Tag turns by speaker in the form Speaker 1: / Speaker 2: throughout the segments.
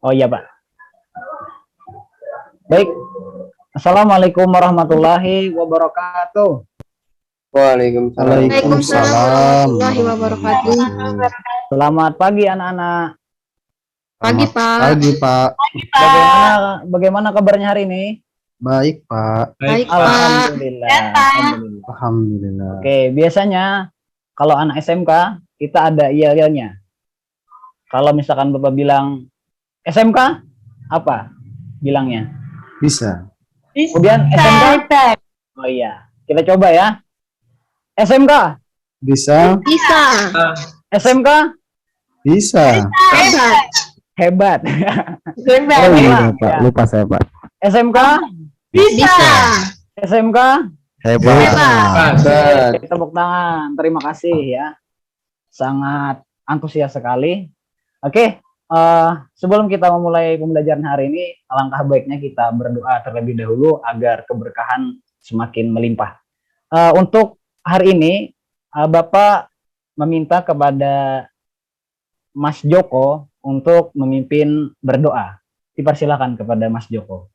Speaker 1: Oh iya, Pak. Baik. Assalamualaikum warahmatullahi wabarakatuh.
Speaker 2: Waalaikumsalam.
Speaker 3: Waalaikumsalam warahmatullahi wabarakatuh.
Speaker 1: Selamat pagi anak-anak.
Speaker 3: Pagi, Pak.
Speaker 2: Pagi, Pak.
Speaker 1: Bagaimana kabarnya hari ini?
Speaker 2: Baik, Pak.
Speaker 3: Baik, Pak.
Speaker 1: Alhamdulillah. Alhamdulillah.
Speaker 2: Alhamdulillah.
Speaker 1: Oke, biasanya kalau anak SMK kita ada yel-yelnya. Kalau misalkan Bapak bilang SMK, apa bilangnya?
Speaker 2: Bisa.
Speaker 1: Kemudian SMK. Oh iya, kita coba ya. SMK.
Speaker 2: Bisa.
Speaker 3: Bisa.
Speaker 1: SMK.
Speaker 2: Bisa.
Speaker 3: Hebat.
Speaker 1: Hebat.
Speaker 2: Oh
Speaker 1: Ya.
Speaker 2: iya, Pak. Lupa saya, Pak.
Speaker 1: SMK.
Speaker 3: Bisa.
Speaker 1: SMK.
Speaker 2: Hebat.
Speaker 3: Hebat.
Speaker 1: Tepuk tangan. Terima kasih ya. Sangat antusias sekali. Oke, sebelum kita memulai pembelajaran hari ini, alangkah baiknya kita berdoa terlebih dahulu agar keberkahan semakin melimpah. Untuk hari ini, Bapak meminta kepada Mas Joko untuk memimpin berdoa. Dipersilakan kepada Mas Joko.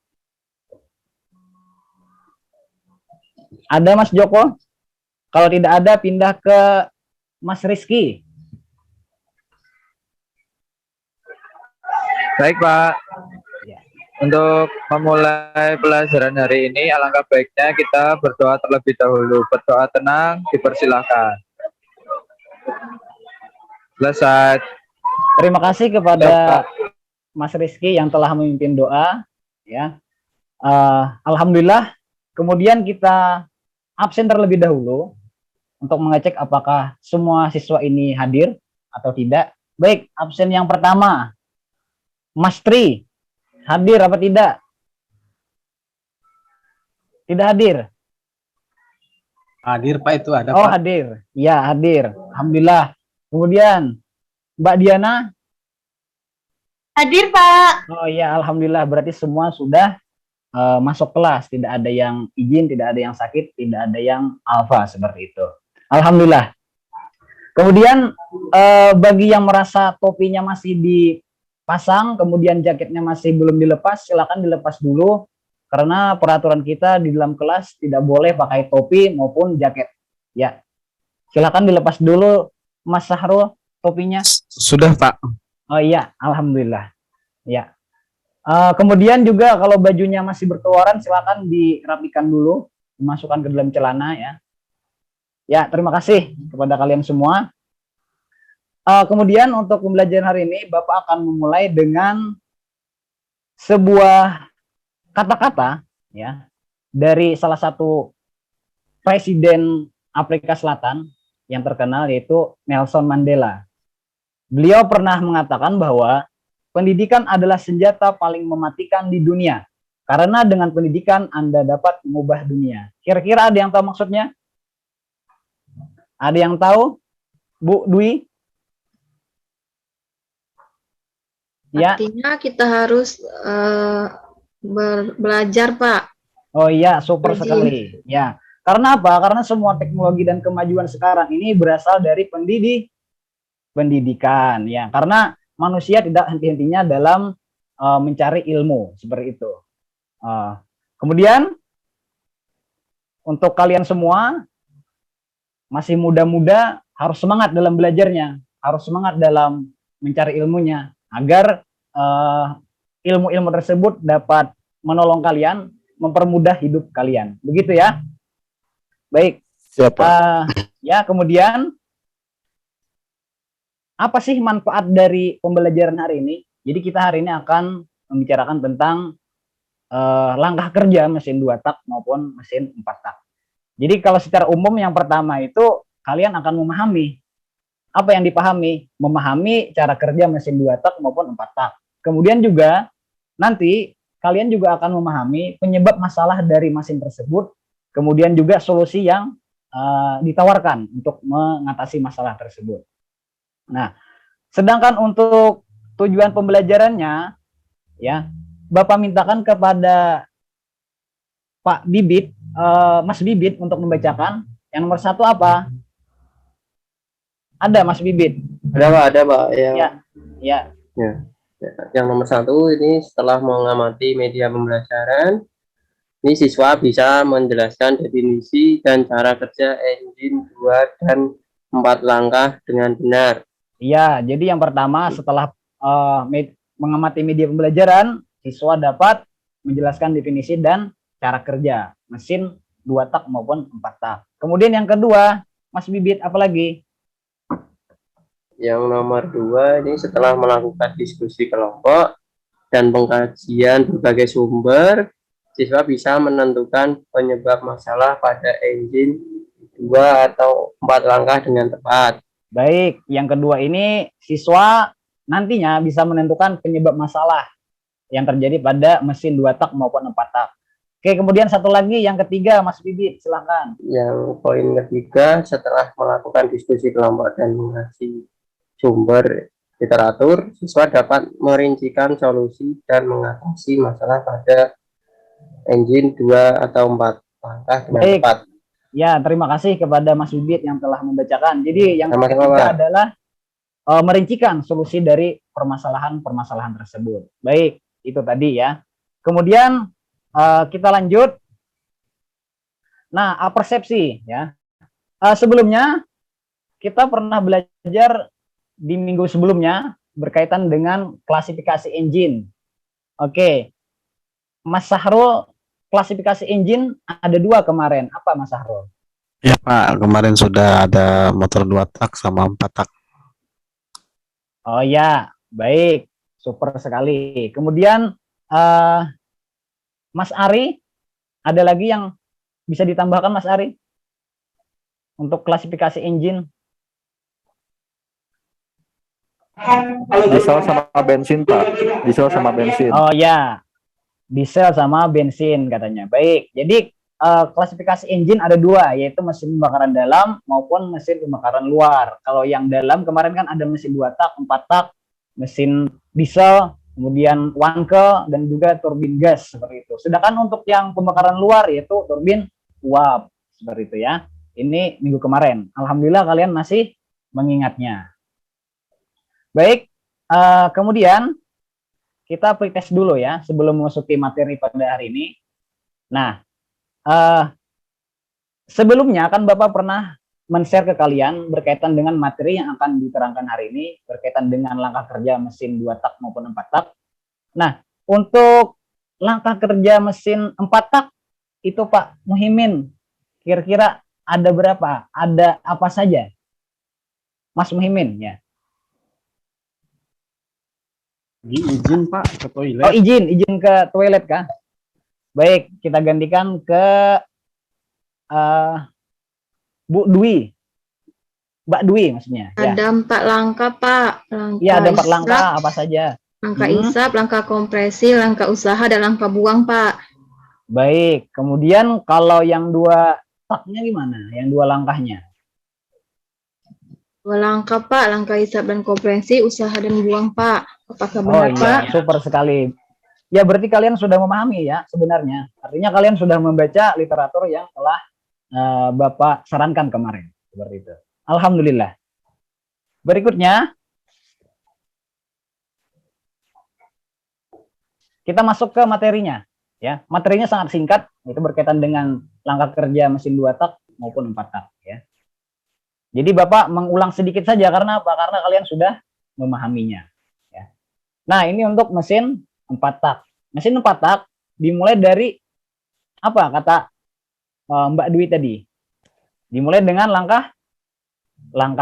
Speaker 1: Ada Mas Joko? Kalau tidak ada, pindah ke Mas Rizky.
Speaker 4: Baik, Pak.
Speaker 1: Ya.
Speaker 4: Untuk memulai pelajaran hari ini, alangkah baiknya kita berdoa terlebih dahulu. Berdoa tenang, dipersilahkan. Selesai.
Speaker 1: Terima kasih kepada Mas Rizky yang telah memimpin doa. Ya, Alhamdulillah. Kemudian kita absen terlebih dahulu untuk mengecek apakah semua siswa ini hadir atau tidak. Baik, absen yang pertama, Mas Tri, hadir apa tidak? Tidak hadir.
Speaker 2: Hadir, Pak, itu ada,
Speaker 1: Oh, hadir. Ya, hadir. Alhamdulillah. Kemudian Mbak Diana.
Speaker 3: Hadir, Pak.
Speaker 1: Oh iya, alhamdulillah. Berarti semua sudah masuk kelas. Tidak ada yang izin, tidak ada yang sakit, tidak ada yang alfa seperti itu. Alhamdulillah. Kemudian bagi yang merasa topinya masih dipasang, kemudian jaketnya masih belum dilepas, silakan dilepas dulu. Karena peraturan kita di dalam kelas tidak boleh pakai topi maupun jaket. Ya, silakan dilepas dulu, Mas Sahrul, topinya.
Speaker 2: Sudah, Pak.
Speaker 1: Oh iya, alhamdulillah. Ya. Kemudian juga kalau bajunya masih berkeluaran, silakan dirapikan dulu, dimasukkan ke dalam celana ya. Ya, terima kasih kepada kalian semua. Kemudian untuk pembelajaran hari ini, Bapak akan memulai dengan sebuah kata-kata ya dari salah satu presiden Afrika Selatan yang terkenal, yaitu Nelson Mandela. Beliau pernah mengatakan bahwa pendidikan adalah senjata paling mematikan di dunia. Karena dengan pendidikan Anda dapat mengubah dunia. Kira-kira ada yang tahu maksudnya? Ada yang tahu? Bu Dwi? Ya.
Speaker 3: Artinya kita harus belajar, Pak.
Speaker 1: Oh iya, super
Speaker 3: Setuju.
Speaker 1: sekali. Ya. Karena apa? Karena semua teknologi dan kemajuan sekarang ini berasal dari pendidikan ya. Karena manusia tidak henti-hentinya dalam mencari ilmu seperti itu. Kemudian untuk kalian semua masih muda-muda, harus semangat dalam belajarnya, harus semangat dalam mencari ilmunya agar ilmu-ilmu tersebut dapat menolong kalian, mempermudah hidup kalian. Begitu ya. Baik.
Speaker 2: Siapa?
Speaker 1: Ya, kemudian apa sih manfaat dari pembelajaran hari ini? Jadi kita hari ini akan membicarakan tentang langkah kerja mesin 2 tak maupun mesin 4 tak. Jadi kalau secara umum yang pertama itu kalian akan memahami. Apa yang dipahami? Memahami cara kerja mesin 2 tak maupun 4 tak. Kemudian juga nanti kalian juga akan memahami penyebab masalah dari mesin tersebut. Kemudian juga solusi yang ditawarkan untuk mengatasi masalah tersebut. Nah, sedangkan untuk tujuan pembelajarannya, ya, Bapak mintakan kepada Pak Bibit, Mas Bibit untuk membacakan. Yang nomor 1 apa? Ada Mas Bibit?
Speaker 4: Ada, Pak. Ya.
Speaker 1: Ya, ya.
Speaker 4: Ya.
Speaker 5: Yang nomor 1 ini setelah mengamati media pembelajaran, ini siswa bisa menjelaskan definisi dan cara kerja engine 2 dan 4 langkah dengan benar.
Speaker 1: Iya, jadi yang pertama setelah mengamati media pembelajaran, siswa dapat menjelaskan definisi dan cara kerja mesin 2 tak maupun 4 tak. Kemudian yang kedua, Mas Bibit, apa lagi?
Speaker 5: Yang nomor 2 ini setelah melakukan diskusi kelompok dan pengkajian berbagai sumber, siswa bisa menentukan penyebab masalah pada engine 2 atau 4 langkah dengan tepat.
Speaker 1: Baik, yang kedua ini siswa nantinya bisa menentukan penyebab masalah yang terjadi pada mesin 2 tak maupun 4 tak. Oke, kemudian satu lagi, yang ketiga, Mas Bibit, silakan.
Speaker 5: Yang poin ketiga, setelah melakukan diskusi kelompok dan mengasih sumber literatur, siswa dapat merincikan solusi dan mengatasi masalah pada engine 2 atau 4 langkah dengan
Speaker 1: Baik.
Speaker 5: tepat.
Speaker 1: Ya, terima kasih kepada Mas Bibit yang telah membacakan. Jadi yang
Speaker 5: Sama-sama,
Speaker 1: ketiga
Speaker 5: Pak.
Speaker 1: adalah merincikan solusi dari permasalahan-permasalahan tersebut. Baik, itu tadi ya. Kemudian kita lanjut. Nah, persepsi ya. Sebelumnya kita pernah belajar di minggu sebelumnya berkaitan dengan klasifikasi engine. Oke, Mas Sahrul, klasifikasi engine ada 2 kemarin. Apa, Mas Sahrul?
Speaker 2: Ya Pak, kemarin sudah ada motor 2 tak sama 4 tak.
Speaker 1: Oh ya, baik, super sekali. Kemudian Mas Ari, ada lagi yang bisa ditambahkan, Mas Ari, untuk klasifikasi engine?
Speaker 6: Diesel sama bensin, Pak. Diesel sama bensin.
Speaker 1: Oh ya, diesel sama bensin katanya. Baik, jadi klasifikasi engine ada 2, yaitu mesin pembakaran dalam maupun mesin pembakaran luar. Kalau yang dalam kemarin kan ada mesin 2 tak, 4 tak, mesin diesel, kemudian wankel, dan juga turbin gas, seperti itu. Sedangkan untuk yang pembakaran luar yaitu turbin uap, seperti itu ya. Ini minggu kemarin. Alhamdulillah kalian masih mengingatnya. Baik, kemudian kita pretest dulu ya sebelum memasuki materi pada hari ini. Nah, sebelumnya kan Bapak pernah men-share ke kalian berkaitan dengan materi yang akan diterangkan hari ini berkaitan dengan langkah kerja mesin 2 tak maupun 4 tak. Nah, untuk langkah kerja mesin 4 tak itu Pak Muhimin, kira-kira ada berapa? Ada apa saja? Mas Muhimin ya.
Speaker 2: Izin Pak ke toilet.
Speaker 1: Oh, izin ke toilet kah? Baik, kita gantikan ke Bu Dwi. Mbak Dwi maksudnya.
Speaker 3: Ada 4 langkah, Pak.
Speaker 1: Iya, ada 4
Speaker 3: isap,
Speaker 1: langkah, apa saja?
Speaker 3: Langkah isap, langkah kompresi, langkah usaha, dan langkah buang, Pak.
Speaker 1: Baik, kemudian kalau yang 2 taknya gimana? Yang 2 langkahnya?
Speaker 3: 2 langkah, Pak. Langkah isap dan kompresi, usaha dan buang, Pak. Apakah benar, Pak?
Speaker 1: Super sekali. Ya, berarti kalian sudah memahami ya sebenarnya. Artinya kalian sudah membaca literatur yang telah Bapak sarankan kemarin. Seperti itu. Alhamdulillah. Berikutnya, kita masuk ke materinya. Ya, materinya sangat singkat, itu berkaitan dengan langkah kerja mesin 2 tak maupun 4 tak. Ya. Jadi Bapak mengulang sedikit saja karena apa? Karena kalian sudah memahaminya. Ya. Nah, ini untuk mesin 4 tak. Mesin 4 tak dimulai dari apa kata Mbak Dwi tadi? Dimulai dengan langkah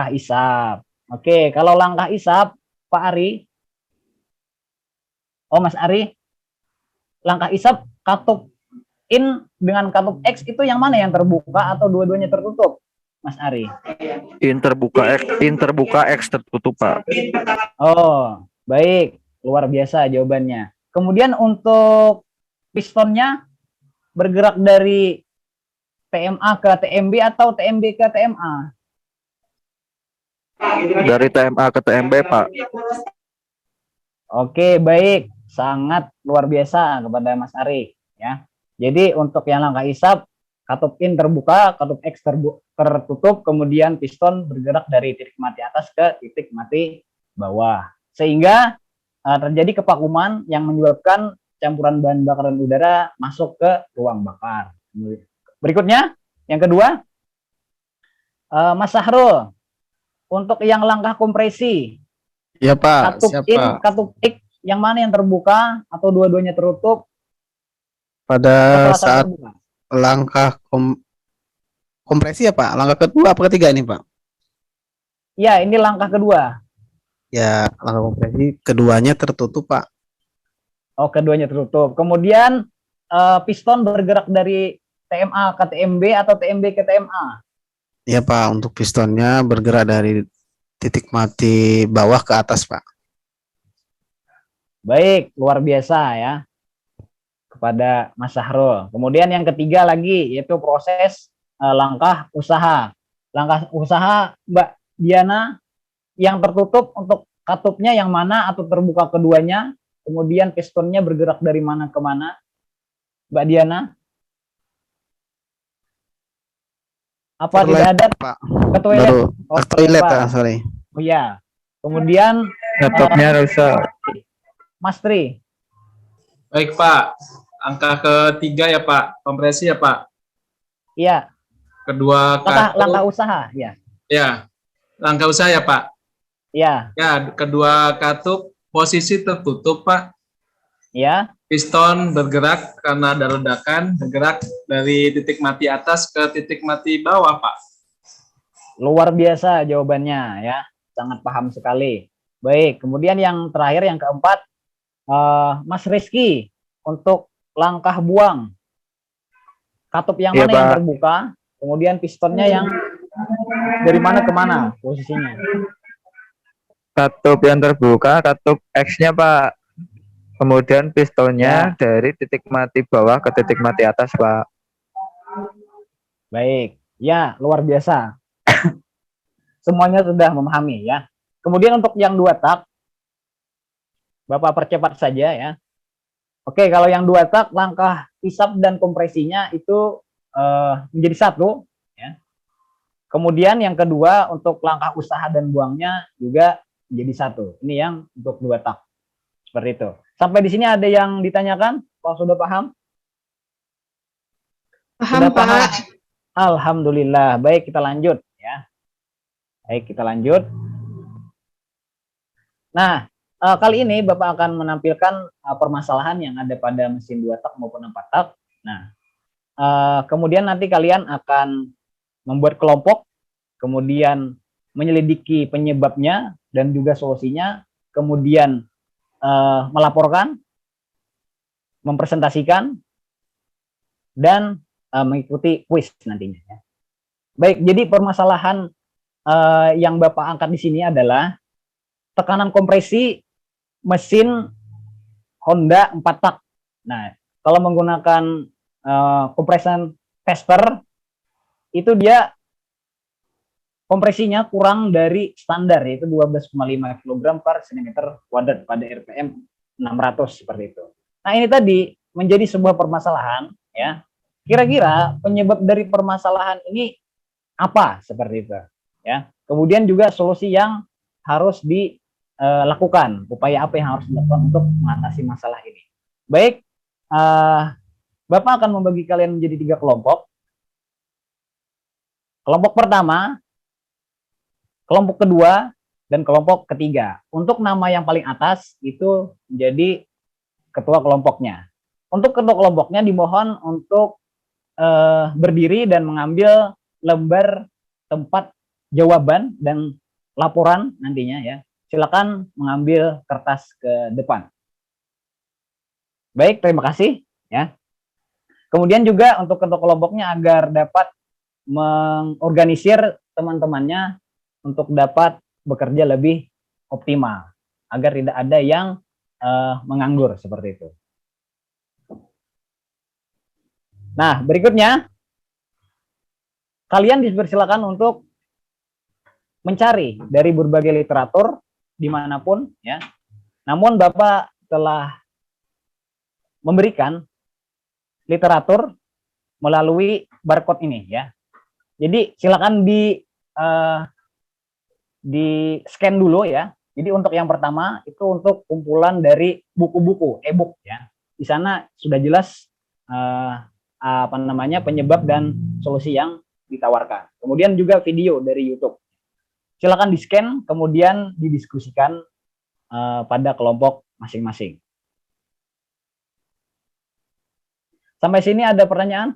Speaker 1: isap. Oke, kalau langkah isap, Pak Ari. Oh, Mas Ari. Langkah isap katup in dengan katup X itu yang mana yang terbuka atau dua-duanya tertutup? Mas Ari.
Speaker 6: In terbuka, X tertutup, Pak.
Speaker 1: Oh, baik. Luar biasa jawabannya. Kemudian untuk pistonnya bergerak dari TMA ke TMB atau TMB ke TMA?
Speaker 6: Dari TMA ke TMB, Pak.
Speaker 1: Oke, baik. Sangat luar biasa kepada Mas Ari. Ya. Jadi untuk yang langkah isap, katup in terbuka, katup X tertutup, kemudian piston bergerak dari titik mati atas ke titik mati bawah. Sehingga terjadi kevakuman yang menyebabkan campuran bahan bakar dan udara masuk ke ruang bakar. Berikutnya, yang kedua, Mas Sahrul, untuk yang langkah kompresi,
Speaker 2: Ya Pak,
Speaker 1: katup in,
Speaker 2: siapa?
Speaker 1: katup ik, yang mana yang terbuka atau dua-duanya tertutup?
Speaker 2: Pada
Speaker 1: Atau
Speaker 2: saat
Speaker 1: terbuka?
Speaker 2: langkah kompresi ya Pak, langkah kedua apa ketiga ini Pak?
Speaker 1: Ya, ini langkah kedua.
Speaker 2: Ya, langkah kompresi keduanya tertutup Pak.
Speaker 1: Oh, keduanya tertutup. Kemudian piston bergerak dari TMA ke TMB atau TMB ke TMA.
Speaker 2: Ya Pak, untuk pistonnya bergerak dari titik mati bawah ke atas Pak.
Speaker 1: Baik, luar biasa ya kepada Mas Sahrul. Kemudian yang ketiga lagi yaitu proses langkah usaha. Langkah usaha Mbak Diana, yang tertutup untuk katupnya yang mana atau terbuka keduanya, kemudian pistonnya bergerak dari mana ke mana, Mbak Diana? Apa tidak ada?
Speaker 2: Pak.
Speaker 1: Ke toilet?
Speaker 2: Baru
Speaker 1: Oh,
Speaker 2: ke toilet
Speaker 1: Pak.
Speaker 2: sorry.
Speaker 1: Oh ya. Kemudian
Speaker 4: Laptopnya rusak.
Speaker 1: Mas Tri.
Speaker 7: Baik Pak, angka ketiga ya Pak, kompresi ya Pak.
Speaker 1: Iya,
Speaker 7: Kedua
Speaker 1: langkah
Speaker 7: katup,
Speaker 1: usaha ya.
Speaker 7: ya, langkah usaha ya Pak.
Speaker 1: Ya,
Speaker 7: Ya, kedua katup posisi tertutup Pak.
Speaker 1: ya.
Speaker 7: Piston bergerak karena ada ledakan, bergerak dari titik mati atas ke titik mati bawah Pak.
Speaker 1: Luar biasa jawabannya ya. Sangat paham sekali. Baik, kemudian yang terakhir yang keempat, Mas Rizky, untuk langkah buang. Katup yang
Speaker 6: Iya,
Speaker 1: mana yang
Speaker 6: Pak.
Speaker 1: terbuka, kemudian pistonnya yang dari mana ke mana posisinya.
Speaker 4: Katup yang terbuka, katup X-nya Pak. Kemudian pistonnya dari titik mati bawah ke titik mati atas Pak.
Speaker 1: Baik, ya luar biasa. Semuanya sudah memahami ya. Kemudian untuk yang 2 tak, Bapak percepat saja ya. Oke, kalau yang 2 tak, langkah hisap dan kompresinya itu menjadi 1 ya. Kemudian yang kedua untuk langkah usaha dan buangnya juga menjadi 1. Ini yang untuk 2 tak. Seperti itu. Sampai di sini ada yang ditanyakan? Kalau sudah paham?
Speaker 3: Paham,
Speaker 1: Sudah paham?
Speaker 3: Pak.
Speaker 1: Alhamdulillah. Baik, kita lanjut ya. Baik, kita lanjut. Nah, kali ini Bapak akan menampilkan permasalahan yang ada pada mesin 2 tak maupun 4 tak. Nah, kemudian nanti kalian akan membuat kelompok, kemudian menyelidiki penyebabnya dan juga solusinya, kemudian melaporkan, mempresentasikan, dan mengikuti kuis nantinya. Ya. Baik, jadi permasalahan yang Bapak angkat di sini adalah tekanan kompresi mesin Honda 4 tak. Nah, kalau menggunakan compression tester, itu dia kompresinya kurang dari standar, yaitu 12,5 kg per cm kuadrat pada RPM 600 seperti itu. Nah, ini tadi menjadi sebuah permasalahan ya. Kira-kira penyebab dari permasalahan ini apa seperti itu ya. Kemudian juga solusi yang harus dilakukan, upaya apa yang harus dilakukan untuk mengatasi masalah ini. Baik, Bapak akan membagi kalian menjadi 3 kelompok. Kelompok pertama, kelompok kedua, dan kelompok ketiga. Untuk nama yang paling atas itu menjadi ketua kelompoknya. Untuk ketua kelompoknya dimohon untuk berdiri dan mengambil lembar tempat jawaban dan laporan nantinya ya. Silakan mengambil kertas ke depan. Baik, terima kasih ya. Kemudian juga untuk ketua kelompoknya agar dapat mengorganisir teman-temannya untuk dapat bekerja lebih optimal agar tidak ada yang menganggur seperti itu. Nah, berikutnya kalian dipersilakan untuk mencari dari berbagai literatur dimanapun ya. Namun Bapak telah memberikan literatur melalui barcode ini ya. Jadi silakan di scan dulu ya. Jadi untuk yang pertama itu untuk kumpulan dari buku-buku e-book ya. Di sana sudah jelas apa namanya penyebab dan solusi yang ditawarkan. Kemudian juga video dari YouTube. Silakan di-scan kemudian didiskusikan pada kelompok masing-masing. Sampai sini ada pertanyaan?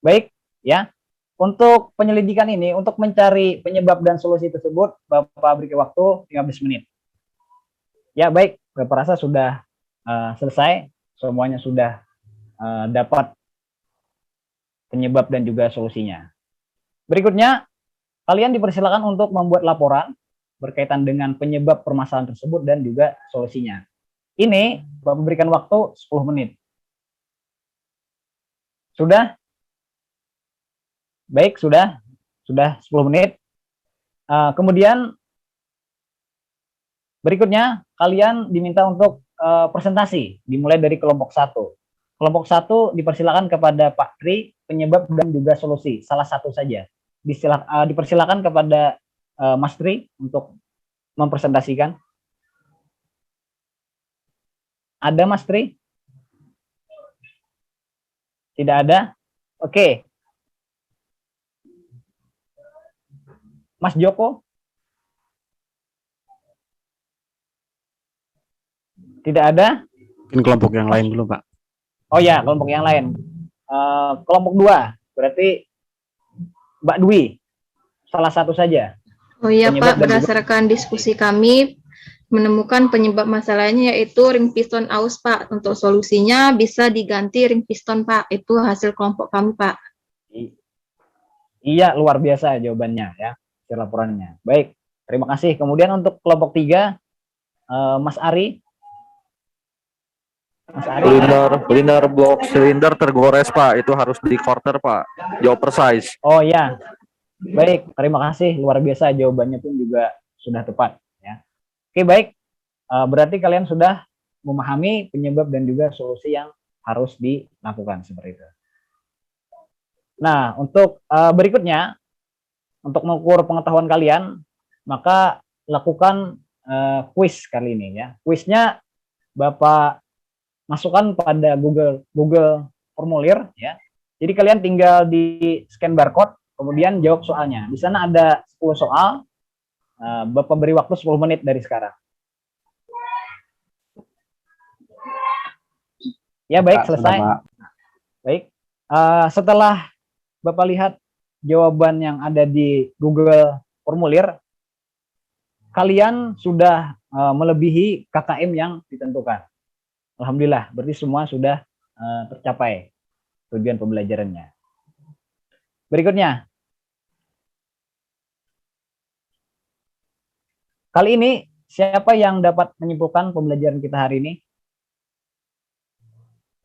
Speaker 1: Baik, ya. Untuk penyelidikan ini, untuk mencari penyebab dan solusi tersebut, Bapak beri waktu 15 menit. Ya, baik. Bapak rasa sudah selesai. Semuanya sudah dapat penyebab dan juga solusinya. Berikutnya, kalian dipersilakan untuk membuat laporan berkaitan dengan penyebab permasalahan tersebut dan juga solusinya. Ini Bapak berikan waktu 10 menit. Sudah? Baik, sudah 10 menit. Kemudian berikutnya kalian diminta untuk presentasi, dimulai dari kelompok 1. Kelompok 1 dipersilakan kepada Pak Tri, penyebab dan juga solusi, salah satu saja. Dipersilakan kepada Mas Tri untuk mempresentasikan. Ada Mas Tri? Tidak ada? Oke. Mas Joko? Tidak ada?
Speaker 2: Mungkin kelompok yang lain dulu, Pak.
Speaker 1: Oh ya, kelompok yang lain. Kelompok 2, berarti Mbak Dwi, salah satu saja.
Speaker 3: Oh iya
Speaker 1: Penyebab
Speaker 3: Pak,
Speaker 1: dan
Speaker 3: berdasarkan diskusi kami menemukan penyebab masalahnya yaitu ring piston aus Pak. Untuk solusinya bisa diganti ring piston Pak. Itu hasil kelompok kami Pak.
Speaker 1: Iya, luar biasa jawabannya ya, hasil laporannya. Baik, terima kasih. Kemudian untuk kelompok 3, Mas Ari. Mas Ari.
Speaker 6: Liner block silinder tergores Pak, itu harus di quarter Pak. Jauh precise.
Speaker 1: Oh ya, baik, terima kasih. Luar biasa jawabannya pun juga sudah tepat. Ya. Oke, baik. Berarti kalian sudah memahami penyebab dan juga solusi yang harus dilakukan seperti itu. Nah, untuk berikutnya, untuk mengukur pengetahuan kalian, maka lakukan kuis kali ini ya. Kuisnya Bapak masukkan pada Google formulir ya. Jadi kalian tinggal di scan barcode, kemudian jawab soalnya. Di sana ada 10 soal. Bapak beri waktu 10 menit dari sekarang. Ya, baik, selesai. Baik. Setelah Bapak lihat jawaban yang ada di Google formulir, kalian sudah melebihi KKM yang ditentukan. Alhamdulillah, berarti semua sudah tercapai tujuan pembelajarannya. Berikutnya, kali ini siapa yang dapat menyimpulkan pembelajaran kita hari ini?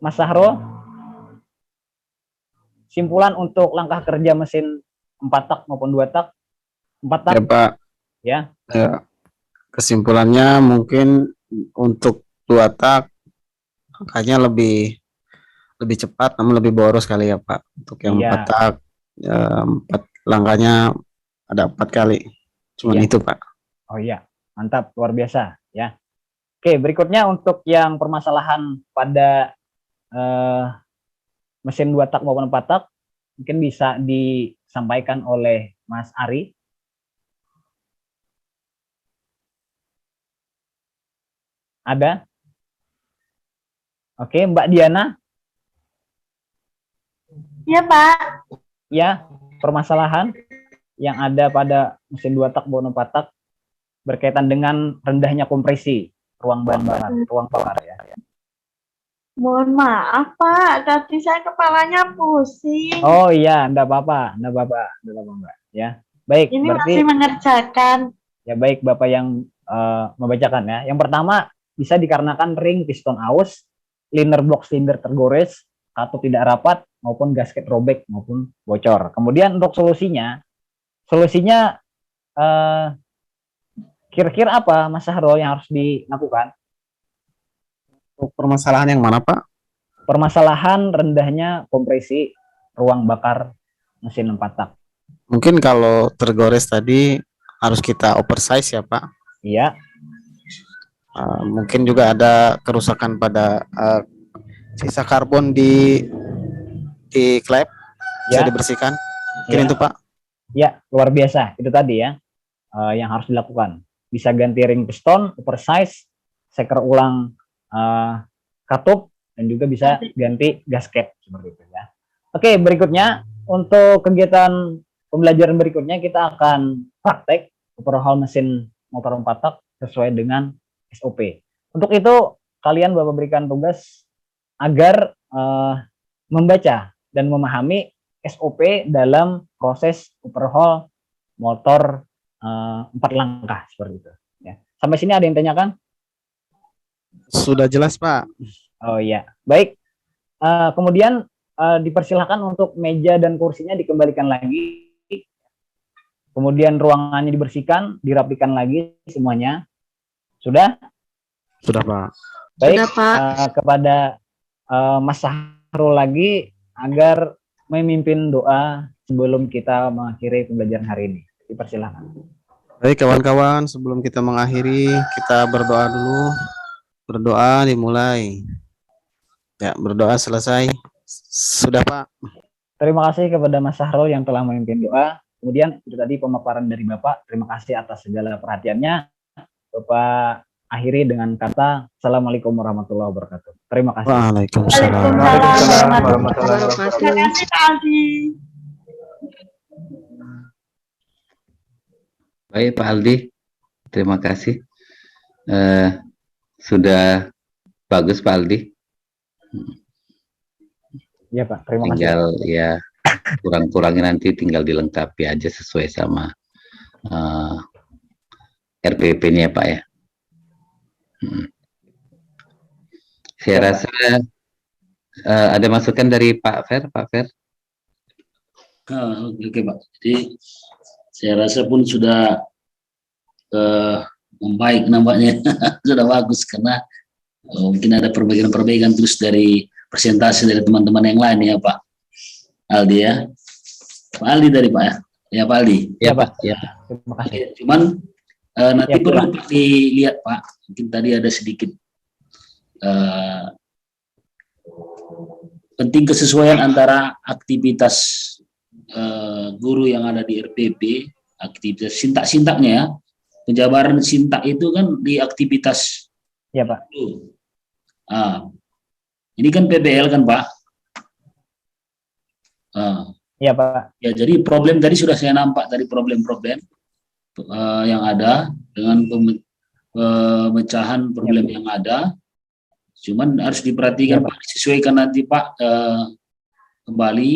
Speaker 1: Mas Sahrul? Simpulan untuk langkah kerja mesin 4 tak maupun 2 tak? 4 tak?
Speaker 2: Ya, Pak.
Speaker 1: Ya.
Speaker 2: Kesimpulannya mungkin untuk 2 tak angkanya lebih cepat namun lebih boros kali ya Pak. Untuk yang 4 tak 4 langkahnya ada 4 kali. Cuman itu Pak.
Speaker 1: Oh iya, mantap, luar biasa ya. Oke, berikutnya untuk yang permasalahan pada mesin 2 tak maupun 4 tak mungkin bisa disampaikan oleh Mas Ari. Ada? Oke, Mbak Diana.
Speaker 8: Ya, Pak.
Speaker 1: Ya, permasalahan yang ada pada mesin 2 tak maupun 4 tak berkaitan dengan rendahnya kompresi ruang bakar ya.
Speaker 8: Mohon maaf, Pak. Tadi saya kepalanya pusing.
Speaker 1: Oh iya, enggak apa-apa, Mbak. Ya, baik.
Speaker 8: Ini
Speaker 1: berarti
Speaker 8: masih mengerjakan.
Speaker 1: ya baik, Bapak yang membacakan ya. Yang pertama bisa dikarenakan ring piston aus, liner block silinder tergores, katup tidak rapat, maupun gasket robek maupun bocor. Kemudian untuk solusinya kira-kira apa Mas Sahrul yang harus dilakukan?
Speaker 2: Untuk permasalahan yang mana Pak?
Speaker 1: Permasalahan rendahnya kompresi ruang bakar mesin 4 tak.
Speaker 2: Mungkin kalau tergores tadi harus kita oversize ya Pak.
Speaker 1: Iya,
Speaker 2: Mungkin juga ada kerusakan pada sisa karbon di klep, bisa
Speaker 1: ya,
Speaker 2: dibersihkan. Mungkin
Speaker 1: ya,
Speaker 2: itu Pak.
Speaker 1: ya, luar biasa. Itu tadi ya yang harus dilakukan. Bisa ganti ring piston, oversize, seker ulang katup, dan juga bisa ganti gasket seperti itu ya. Oke, berikutnya untuk kegiatan pembelajaran berikutnya kita akan praktek overhaul mesin motor 4 tak sesuai dengan SOP. Untuk itu kalian Bapak berikan tugas agar membaca dan memahami SOP dalam proses overhaul motor 4 langkah seperti itu ya. Sampai sini ada yang tanyakan?
Speaker 2: Sudah jelas Pak.
Speaker 1: Oh iya, baik. Kemudian dipersilahkan untuk meja dan kursinya dikembalikan lagi. Kemudian ruangannya dibersihkan, dirapikan lagi semuanya. Sudah?
Speaker 2: Sudah Pak.
Speaker 1: Baik.
Speaker 3: Sudah, Pak.
Speaker 1: Kepada Mas Sahrul lagi agar memimpin doa sebelum kita mengakhiri pembelajaran hari ini. Dipersilahkan.
Speaker 2: Baik kawan-kawan, sebelum kita mengakhiri, kita berdoa dulu. Berdoa dimulai. Ya, berdoa selesai. Sudah Pak.
Speaker 1: Terima kasih kepada Mas Sahrul yang telah memimpin doa. Kemudian itu tadi pemaparan dari Bapak. Terima kasih atas segala perhatiannya. Bapak akhiri dengan kata Assalamualaikum warahmatullahi wabarakatuh. Terima kasih.
Speaker 2: Waalaikumsalam.
Speaker 8: Waalaikumsalam warahmatullahi
Speaker 4: warahmatullahi
Speaker 8: wabarakatuh. Terima kasih Pak Aldi.
Speaker 9: Baik Pak Aldi, terima kasih. Sudah bagus Pak Aldi.
Speaker 1: Ya Pak, terima kasih.
Speaker 9: Tinggal ya kurang-kurangnya nanti tinggal dilengkapi aja sesuai sama RPP-nya Pak ya. Saya rasa ada masukan dari Pak Fer, Pak Fer.
Speaker 10: Oke Pak, jadi saya rasa pun sudah membaik nampaknya. Sudah bagus karena mungkin ada perbaikan-perbaikan terus dari presentasi dari teman-teman yang lain ya Pak Aldi ya. Pak Aldi dari Pak ya. Ya Pak Aldi.
Speaker 1: Ya Pak.
Speaker 9: Ya.
Speaker 1: Terima kasih.
Speaker 10: Cuman nanti
Speaker 1: Ya,
Speaker 10: perlu dilihat Pak. Mungkin tadi ada sedikit penting kesesuaian antara aktivitas guru yang ada di RPP, aktivitas sintak-sintaknya ya. Penjabaran sintak itu kan di aktivitas.
Speaker 1: Ya Pak.
Speaker 10: Ini kan PBL kan Pak.
Speaker 1: Ya Pak.
Speaker 10: Ya jadi problem tadi sudah saya nampak dari problem-problem yang ada dengan pemecahan problem yang ada. Cuman harus diperhatikan Pak, disesuaikan nanti Pak kembali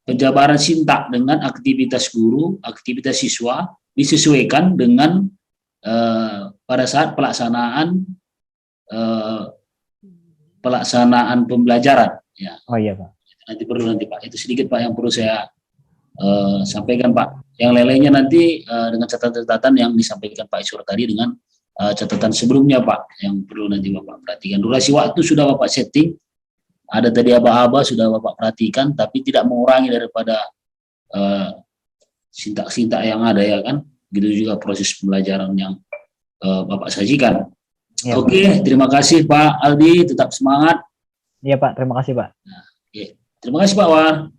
Speaker 10: penjabaran sintak dengan aktivitas guru, aktivitas siswa disesuaikan dengan pada saat pelaksanaan pembelajaran ya.
Speaker 1: Oh iya Pak.
Speaker 10: Nanti perlu nanti Pak, itu sedikit Pak yang perlu saya sampaikan Pak. Yang lainnya nanti dengan catatan-catatan yang disampaikan Pak Iswar tadi dengan catatan sebelumnya Pak yang perlu nanti Bapak perhatikan. Durasi waktu sudah Bapak setting, ada tadi aba-aba sudah Bapak perhatikan, tapi tidak mengurangi daripada sintak-sintak yang ada ya kan. Gitu juga proses pembelajaran yang Bapak sajikan.
Speaker 1: Ya,
Speaker 10: Oke, terima kasih Pak Aldi, tetap semangat.
Speaker 1: Iya Pak, terima kasih Pak.
Speaker 10: Terima kasih Pak War.